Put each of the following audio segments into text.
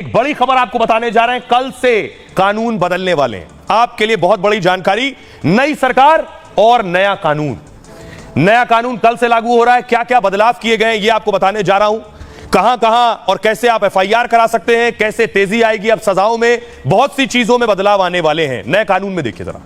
एक बड़ी खबर आपको बताने जा रहे हैं, कल से कानून बदलने वाले हैं। आपके लिए बहुत बड़ी जानकारी, नई सरकार और नया कानून। नया कानून कल से लागू हो रहा है। क्या क्या बदलाव किए गए ये आपको बताने जा रहा हूं। कहां कहां और कैसे आप एफआईआर करा सकते हैं, कैसे तेजी आएगी अब सजाओं में, बहुत सी चीजों में बदलाव आने वाले हैं नए कानून में। देखिए जरा,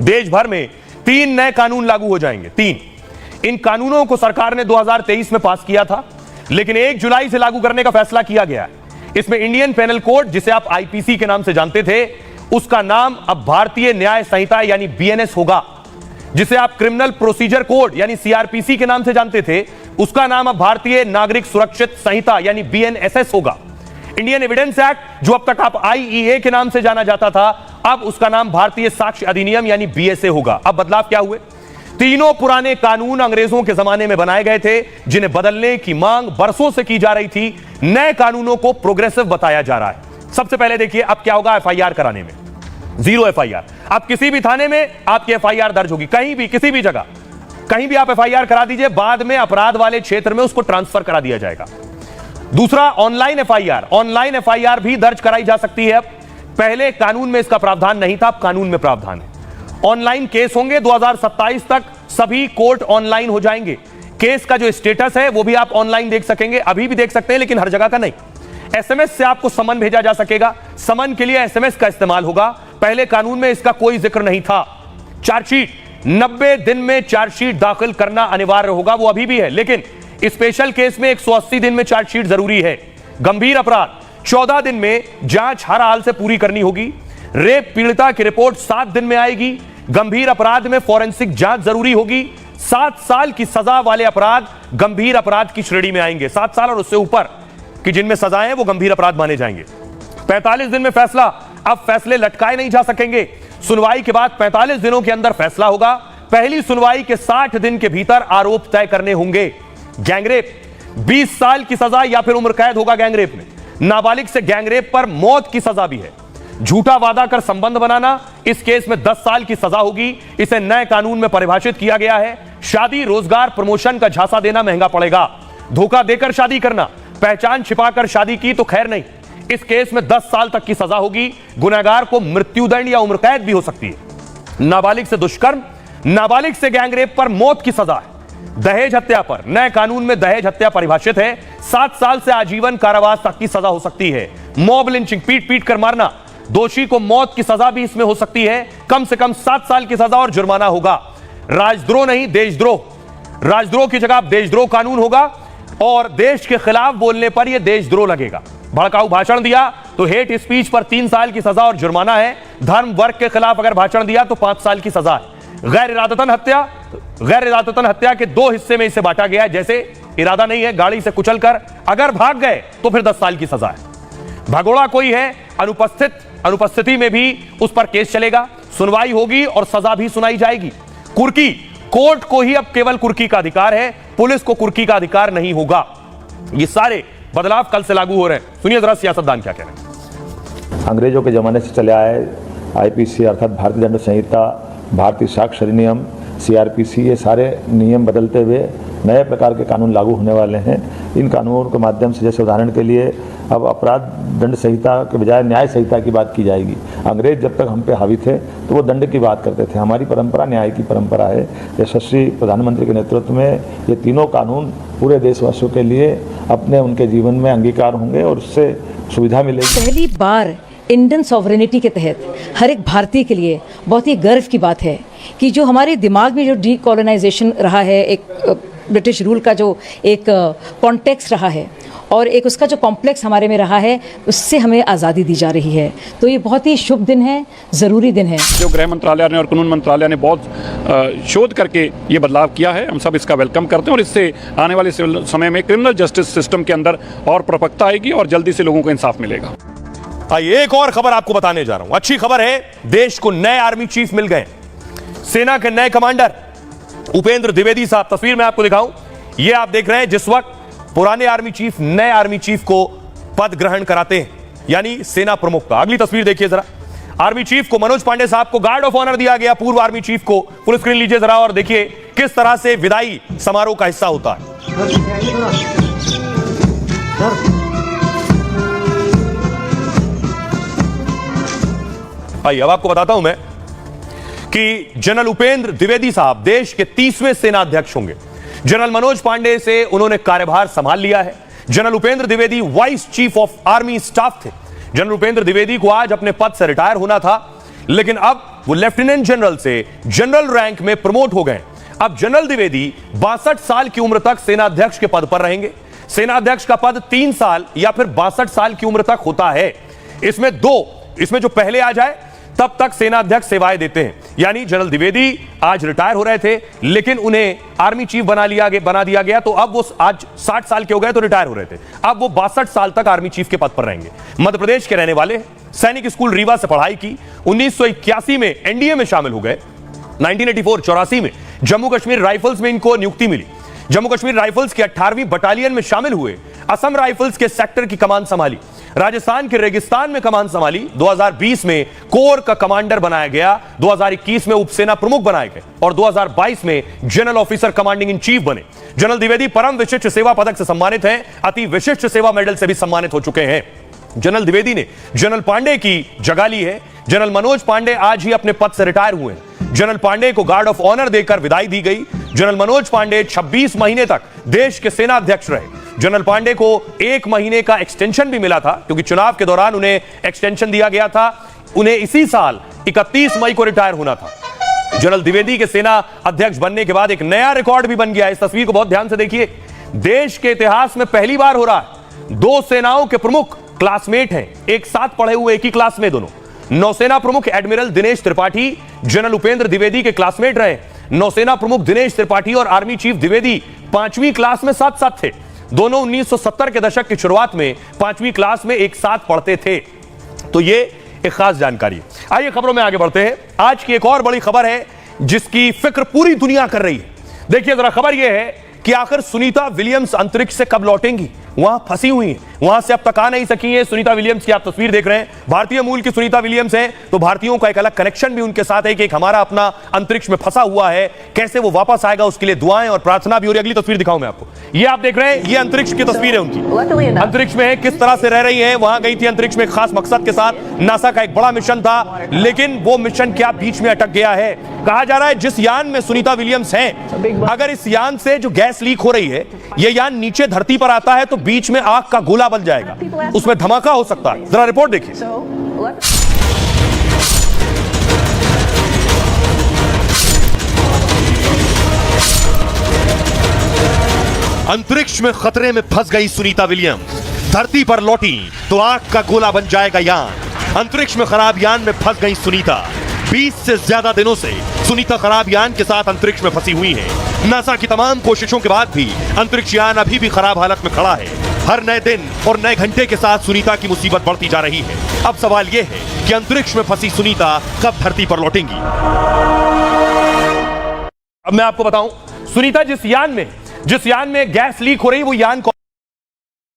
देश भर में 3 नए कानून लागू हो जाएंगे। 3 इन कानूनों को सरकार ने 2023 में पास किया था, लेकिन 1 जुलाई से लागू करने का फैसला किया गया है। इसमें इंडियन पेनल कोड, जिसे आप आईपीसी के नाम से जानते थे, उसका नाम अब भारतीय न्याय संहिता यानी बीएनएस होगा। जिसे आप क्रिमिनल प्रोसीजर कोड यानी सीआरपीसी के नाम से जानते थे, उसका नाम अब भारतीय नागरिक सुरक्षित संहिता यानी बीएनएसएस होगा। इंडियन एविडेंस एक्ट, जो अब तक आप आईईए के नाम से जाना जाता था, अब उसका नाम भारतीय साक्ष्य अधिनियम यानी बीएसए होगा। अब बदलाव क्या हुए? तीनों पुराने कानून अंग्रेजों के जमाने में बनाए गए थे, जिन्हें बदलने की मांग बरसों से की जा रही थी। नए कानूनों को प्रोग्रेसिव बताया जा रहा है। सबसे पहले देखिए अब क्या होगा एफआईआर कराने में। 0 एफआईआर। आप किसी भी थाने में आपकी एफआईआर दर्ज होगी, कहीं भी किसी भी जगह कहीं भी आप एफआईआर करा दीजिए, बाद में अपराध वाले क्षेत्र में उसको ट्रांसफर करा दिया जाएगा। दूसरा, ऑनलाइन एफआईआर। ऑनलाइन एफआईआर भी दर्ज कराई जा सकती है। अब पहले कानून में इसका प्रावधान नहीं था, अब कानून में प्रावधान है। ऑनलाइन केस होंगे। 2027 तक सभी कोर्ट ऑनलाइन हो जाएंगे। केस का जो स्टेटस है वो भी आप ऑनलाइन देख सकेंगे, अभी भी देख सकते हैं, लेकिन हर जगह का नहीं। एसएमएस से आपको समन भेजा जा सकेगा, समन के लिए एसएमएस का इस्तेमाल होगा। पहले कानून में इसका कोई जिक्र नहीं था। चार्जशीट, 90 दिन में चार्जशीट दाखिल करना अनिवार्य होगा, वो अभी भी है, लेकिन स्पेशल केस में 180 दिन में चार्जशीट जरूरी है। गंभीर अपराध 14 दिन में जांच हर हाल से पूरी करनी होगी। रेप पीड़िता की रिपोर्ट 7 दिन में आएगी। गंभीर अपराध में फॉरेंसिक जांच जरूरी होगी। 7 साल की सजा वाले अपराध गंभीर अपराध की श्रेणी में आएंगे। 7 साल और उससे ऊपर कि जिनमें सजाएं वो गंभीर अपराध माने जाएंगे। 45 दिन में फैसला। अब फैसले लटकाए नहीं जा सकेंगे। सुनवाई के बाद 45 दिनों के अंदर फैसला होगा। पहली सुनवाई के 60 दिन के भीतर आरोप तय करने होंगे। गैंगरेप, 20 साल की सजा या फिर उम्र कैद होगा गैंगरेप में। नाबालिग से गैंगरेप पर मौत की सजा भी है। झूठा वादा कर संबंध बनाना, इस केस में 10 साल की सजा होगी। इसे नए कानून में परिभाषित किया गया है। शादी, रोजगार, प्रमोशन का झांसा देना महंगा पड़ेगा। धोखा देकर शादी करना, पहचान छिपाकर शादी की तो खैर नहीं, इस केस में 10 साल तक की सजा होगी। गुनहगार को मृत्युदंड या उम्र कैद भी हो सकती है। नाबालिग से दुष्कर्म, नाबालिग से गैंगरेप पर मौत की सजा है। दहेज हत्या पर नए कानून में दहेज हत्या परिभाषित है। 7 साल से आजीवन कारावास तक की सजा हो सकती है। मॉब लिंचिंग, पीट पीट कर मारना, दोषी को मौत की सजा भी इसमें हो सकती है। कम से कम 7 साल की सजा और जुर्माना होगा। राजद्रोह नहीं, देशद्रोह। राजद्रोह की जगह देशद्रोह कानून होगा और देश के खिलाफ बोलने पर यह देशद्रोह लगेगा। भड़काऊ भाषण दिया तो हेट स्पीच पर 3 साल की सजा और जुर्माना है। धर्म वर्ग के खिलाफ अगर भाषण दिया तो 5 साल की सजा है। गैर इरादतन हत्या, गैर इरादतन हत्या के 2 हिस्से में इसे बांटा गया है। जैसे इरादा नहीं है, गाड़ी से कुचलकर अगर भाग गए तो फिर 10 साल की सजा है। भगोड़ा कोई है, अनुपस्थिति में भी उस पर केस चलेगा, सुनवाई होगी और सजा भी सुनाई जाएगी। कुर्की, कोर्ट को ही अब केवल कुर्की का अधिकार है, पुलिस को कुर्की का अधिकार नहीं होगा। ये सारे बदलाव कल से लागू हो रहे हैं। सुनिए जरा सियासतदान क्या कह रहे हैं। अंग्रेजों के जमाने से चले आए आईपीसी अर्थात भारतीय दंड संहिता, भारतीय साक्ष्य अधिनियम, सीआरपीसी, ये सारे नियम बदलते हुए नए प्रकार के कानून लागू होने वाले हैं। इन कानूनों के माध्यम से, जैसे उदाहरण के लिए, अब अपराध दंड संहिता के बजाय न्याय संहिता की बात की जाएगी। अंग्रेज जब तक हम पे हावी थे तो वो दंड की बात करते थे। हमारी परंपरा न्याय की परंपरा है। यशस्वी प्रधानमंत्री के नेतृत्व में ये तीनों कानून पूरे देशवासियों के लिए अपने उनके जीवन में अंगीकार होंगे और उससे सुविधा मिलेगी। पहली बार इंडियन सॉवरेनिटी के तहत हर एक भारतीय के लिए बहुत ही गर्व की बात है कि जो हमारे दिमाग में जो डीकोलोनाइजेशन रहा है, एक ब्रिटिश रूल का जो एक कॉन्टेक्स्ट रहा है और एक उसका जो कॉम्प्लेक्स हमारे में रहा है, उससे हमें आज़ादी दी जा रही है। तो ये बहुत ही शुभ दिन है, ज़रूरी दिन है। जो गृह मंत्रालय ने और कानून मंत्रालय ने बहुत शोध करके ये बदलाव किया है, हम सब इसका वेलकम करते हैं और इससे आने वाले समय में क्रिमिनल जस्टिस सिस्टम के अंदर और प्रपक्ता आएगी और जल्दी से लोगों को इंसाफ मिलेगा। आइए एक और खबर आपको बताने जा रहा हूं। अच्छी खबर है, देश को नए आर्मी चीफ मिल गए। सेना के नए कमांडर उपेंद्र द्विवेदी साहब, तस्वीर में आपको दिखाऊं, ये आप देख रहे हैं जिस वक्त पुराने आर्मी चीफ नए आर्मी चीफ को पद ग्रहण कराते हैं, यानी सेना प्रमुख का। अगली तस्वीर देखिए जरा, आर्मी चीफ को मनोज पांडे साहब को गार्ड ऑफ ऑनर दिया गया, पूर्व आर्मी चीफ को। फुल स्क्रीन लीजिए जरा और देखिए किस तरह से विदाई समारोह का हिस्सा होता है। आइए अब आपको बताता हूं मैं कि जनरल उपेंद्र द्विवेदी साहब देश के 30वें सेना अध्यक्ष होंगे। जनरल मनोज पांडे से उन्होंने कार्यभार संभाल लिया है। General Upendra Dwivedi vice chief of army staff थे। जनरल उपेंद्र द्विवेदी को आज अपने पद से रिटायर होना था, लेकिन अब वो लेफ्टिनेंट जनरल से जनरल रैंक में प्रमोट हो गए। अब जनरल द्विवेदी 62 साल की उम्र तक सेनाध्यक्ष के पद पर रहेंगे। सेनाध्यक्ष का पद 3 साल या फिर 62 साल की उम्र तक होता है। इसमें जो पहले आ जाए तब तक सेनाध्यक्ष सेवाएं देते हैं। यानी जनरल द्विवेदी आज रिटायर हो रहे थे, लेकिन उन्हें आर्मी चीफ बना दिया गया, तो अब वो आज 60 साल के हो गए तो रिटायर हो रहे थे। अब वो 62 साल तक आर्मी चीफ के पद पर रहेंगे। मध्य प्रदेश के रहने वाले, सैनिक स्कूल रीवा से पढ़ाई की, 1981 में एनडीए में शामिल हो गए। 1984 में जम्मू कश्मीर राइफल्स में इनको नियुक्ति मिली। जम्मू कश्मीर राइफल्स की 18वीं बटालियन में शामिल हुए। असम राइफल्स के सेक्टर की कमान संभाली। राजस्थान के रेगिस्तान में कमान संभाली। 2020 में कोर का कमांडर बनाया गया। 2021 में उपसेना प्रमुख बनाए गए और 2022 में general officer commanding in chief बने। जनरल द्विवेदी परम विशिष्ट सेवा पदक से सम्मानित हैं। अति विशिष्ट सेवा मेडल से भी सम्मानित हो चुके हैं। जनरल द्विवेदी ने जनरल पांडे की जगह ली है। जनरल मनोज पांडे आज ही अपने पद से रिटायर हुए हैं। जनरल पांडे को गार्ड ऑफ ऑनर देकर विदाई दी गई। जनरल मनोज पांडे 26 महीने तक देश के सेना अध्यक्ष रहे। जनरल पांडे को 1 महीने का एक्सटेंशन भी मिला था, क्योंकि चुनाव के दौरान उन्हें एक्सटेंशन दिया गया था। उन्हें इसी साल 31 मई को रिटायर होना था। जनरल द्विवेदी के सेना अध्यक्ष बनने के बाद एक नया रिकॉर्ड भी बन गया। इस तस्वीर को बहुत ध्यान से देखिए। देश के इतिहास में पहली बार हो रहा है 2 सेनाओं के प्रमुख क्लासमेट हैं, एक साथ पढ़े हुए, एक ही क्लास में दोनों। नौसेना प्रमुख एडमिरल दिनेश त्रिपाठी जनरल उपेंद्र द्विवेदी के क्लासमेट रहे। नौसेना प्रमुख दिनेश त्रिपाठी और आर्मी चीफ द्विवेदी 5वीं क्लास में साथ साथ थे। दोनों 1970 के दशक की शुरुआत में 5वीं क्लास में एक साथ पढ़ते थे। तो ये एक खास जानकारी है। आइए खबरों में आगे बढ़ते हैं। आज की एक और बड़ी खबर है जिसकी फिक्र पूरी दुनिया कर रही है। देखिए जरा, खबर यह है कि आखिर सुनीता विलियम्स अंतरिक्ष से कब लौटेंगी। वहां फंसी हुई हैं, वहां से अब तक आ नहीं सकी है। सुनीता विलियम्स की आप तस्वीर देख रहे हैं। भारतीय मूल की सुनीता विलियम्स हैं, तो भारतीयों का एक अलग कनेक्शन भी उनके साथ है कि एक हमारा अपना अंतरिक्ष में फंसा हुआ है, कैसे वो वापस आएगा उसके लिए दुआएं और प्रार्थना भी हो रही है। अगली तस्वीर दिखाऊं मैं आपको। ये आप देख रहे हैं, ये अंतरिक्ष की तस्वीर है उनकी। अंतरिक्ष में है, किस तरह से रह रही है। वहां गई थी अंतरिक्ष में खास मकसद के साथ। नासा का एक बड़ा मिशन था, लेकिन वो मिशन क्या बीच में अटक गया है। कहा जा रहा है जिस यान में सुनीता विलियम्स हैं, अगर इस यान से जो गैस लीक हो रही है, ये यान नीचे धरती पर आता है तो बीच में आग का गोला बन जाएगा, उसमें धमाका हो सकता है। जरा रिपोर्ट देखिए। अंतरिक्ष में खतरे में फंस गई सुनीता विलियम्स, धरती पर लौटी तो आग का गोला बन जाएगा यान। अंतरिक्ष में खराब यान में फंस गई सुनीता। 20 से ज्यादा दिनों से सुनीता खराब यान के साथ अंतरिक्ष में फंसी हुई है। नासा की तमाम कोशिशों के बाद भी अंतरिक्ष यान अभी भी खराब हालत में खड़ा है। हर नए दिन और नए घंटे के साथ सुनीता की मुसीबत बढ़ती जा रही है। अब सवाल यह है कि अंतरिक्ष में फंसी सुनीता कब धरती पर लौटेंगी। अब मैं आपको बताऊं, सुनीता जिस यान में गैस लीक हो रही है, वो यान